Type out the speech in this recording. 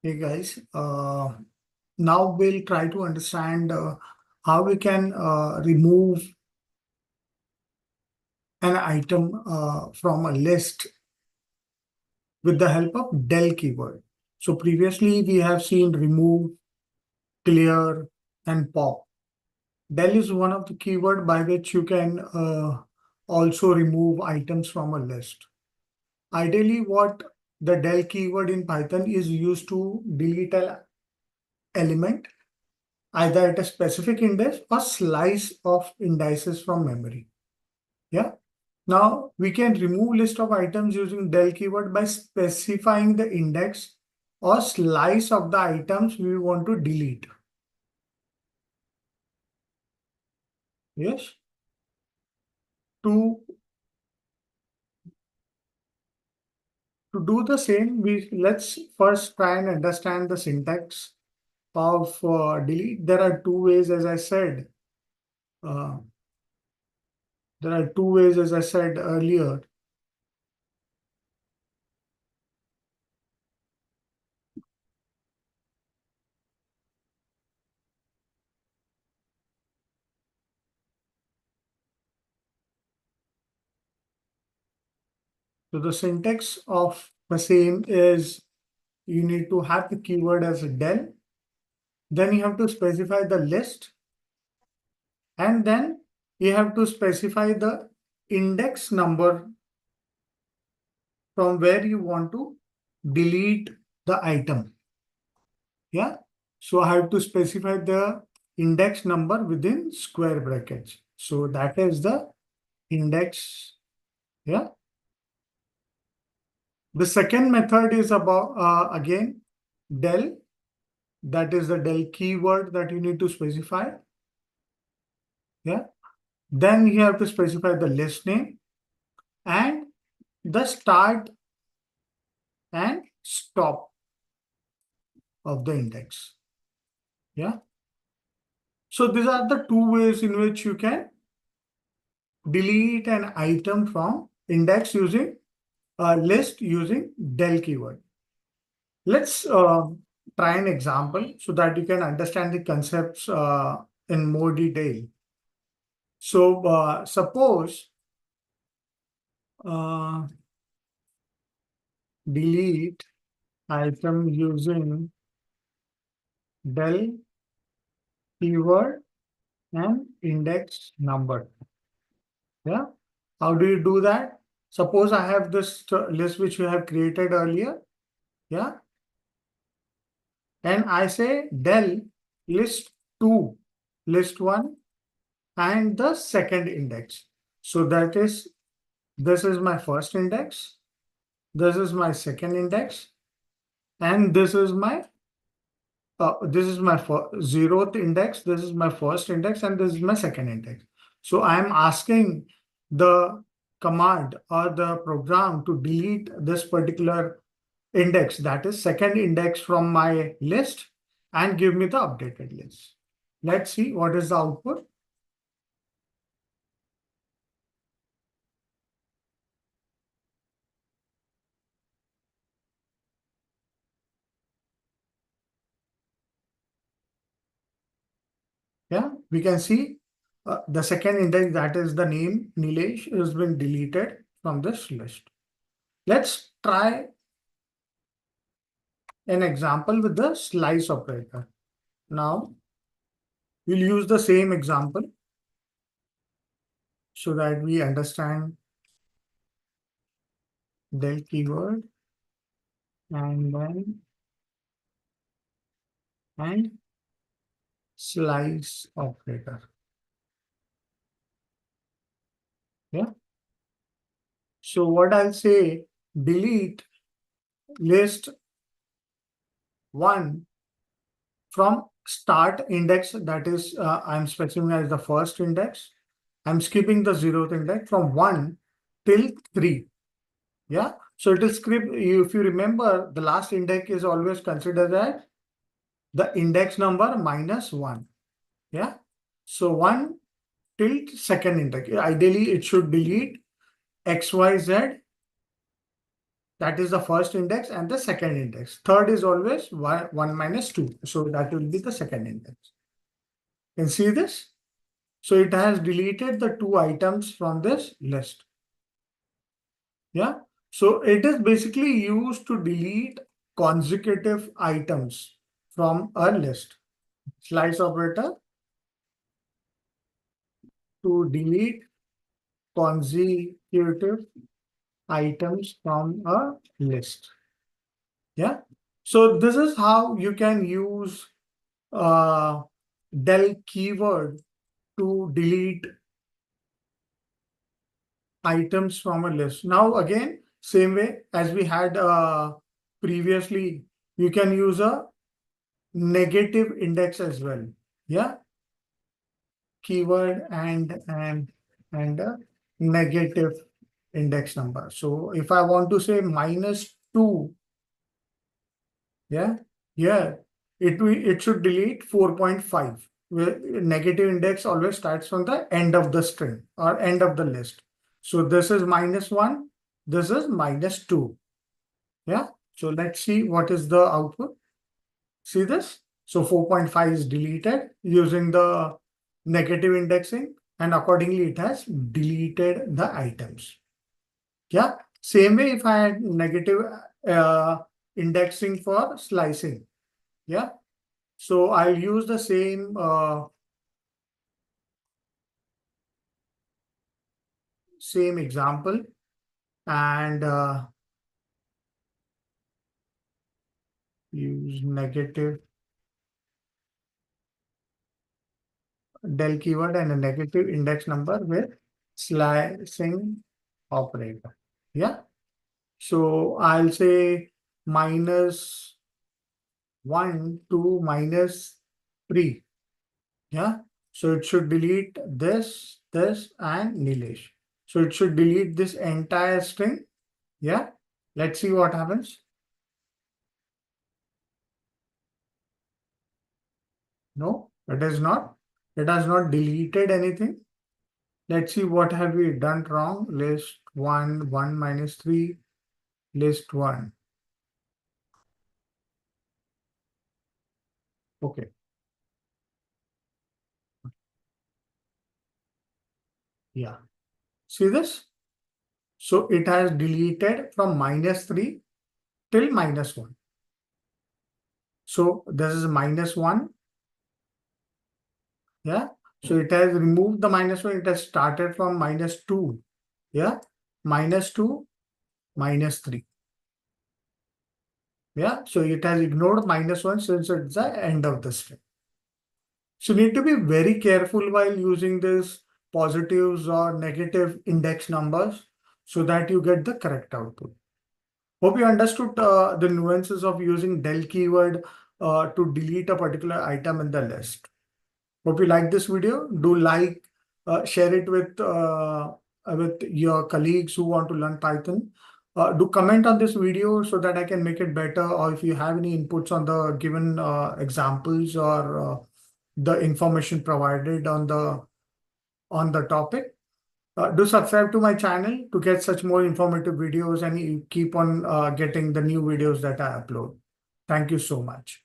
Hey guys, now we'll try to understand how we can remove an item from a list with the help of del keyword. So previously we have seen remove, clear, and pop. Del is one of the keyword by which you can also remove items from a list. Ideally, what the del keyword in Python is used to delete an element either at a specific index or slice of indices from memory. Yeah. Now we can remove list of items using del keyword by specifying the index or slice of the items we want to delete. Yes. To to do the same, let's first try and understand the syntax of delete. There are two ways, as I said. Uh, there are two ways, as I said earlier. So the syntax of the same is you need to have the keyword as a del. Then you have to specify the list. And then you have to specify the index number from where you want to delete the item. Yeah. So I have to specify the index number within square brackets. So that is the index. Yeah. The second method is about, again, del. That is the del keyword that you need to specify. Yeah. Then you have to specify the list name and the start and stop of the index. Yeah. So these are the two ways in which you can delete an item from index using a list using del keyword. Let's try an example so that you can understand the concepts in more detail. So suppose uh, delete item using del keyword and index number. Yeah. How do you do that? Suppose I have this list which you have created earlier. Yeah. And I say del list 2, list 1, and the second index. So that is, this is my first index, this is my second index, and this is my zeroth index, this is my first index, and this is my second index. So I am asking the command or the program to delete this particular index, that is second index, from my list and give me the updated list. Let's see what is the output. Yeah, we can see the second index, that is the name Nilesh, has been deleted from this list. Let's try an example with the slice operator. Now, we'll use the same example so that we understand the keyword and then and slice operator. Yeah. So what I'll say, delete list 1 from start index, that is I'm specifying as the first index. I'm skipping the 0th index from 1 till 3. Yeah. So it will skip. If you remember, the last index is always considered as the index number minus 1. Yeah. So 1 till second index. Ideally, it should delete XYZ That is the first index and the second index. Third is always 1 minus 2. So that will be the second index. Can you see this? So it has deleted the two items from this list. Yeah. So it is basically used to delete consecutive items from a list. Slice operator to delete consecutive items from a list. Yeah. So this is how you can use del keyword to delete items from a list. Now again, same way as we had previously, you can use a negative index as well. Yeah, keyword and a negative index number. So if I want to say -2, yeah, yeah, it should delete 4.5. Negative index always starts from the end of the string or end of the list. So this is -1, this is -2. Yeah. So let's see what is the output. See this? So 4.5 is deleted using the negative indexing, and accordingly it has deleted the items. Yeah. Same way if I had negative uh, indexing for slicing. Yeah. So I'll use the same example and use negative del keyword and a negative index number with slicing operator. Yeah. So I'll say -1 to -3. Yeah. So it should delete this, and Nilesh. So it should delete this entire string. Yeah. Let's see what happens. No, it is not. It has not deleted anything. Let's see what have we done wrong. List 1, 1 minus 3, list 1. Okay. Yeah. See this? So it has deleted from -3 till -1. So this is -1. Yeah. So it has removed the -1. It has started from -2. Yeah. -2, -3. Yeah. So it has ignored -1 since it's the end of the string. So you need to be very careful while using this positives or negative index numbers so that you get the correct output. Hope you understood the nuances of using del keyword to delete a particular item in the list. Hope you like this video. Do like, share it with your colleagues who want to learn Python. Do comment on this video so that I can make it better. Or if you have any inputs on the given examples or the information provided on the topic. Do subscribe to my channel to get such more informative videos and you keep on getting the new videos that I upload. Thank you so much.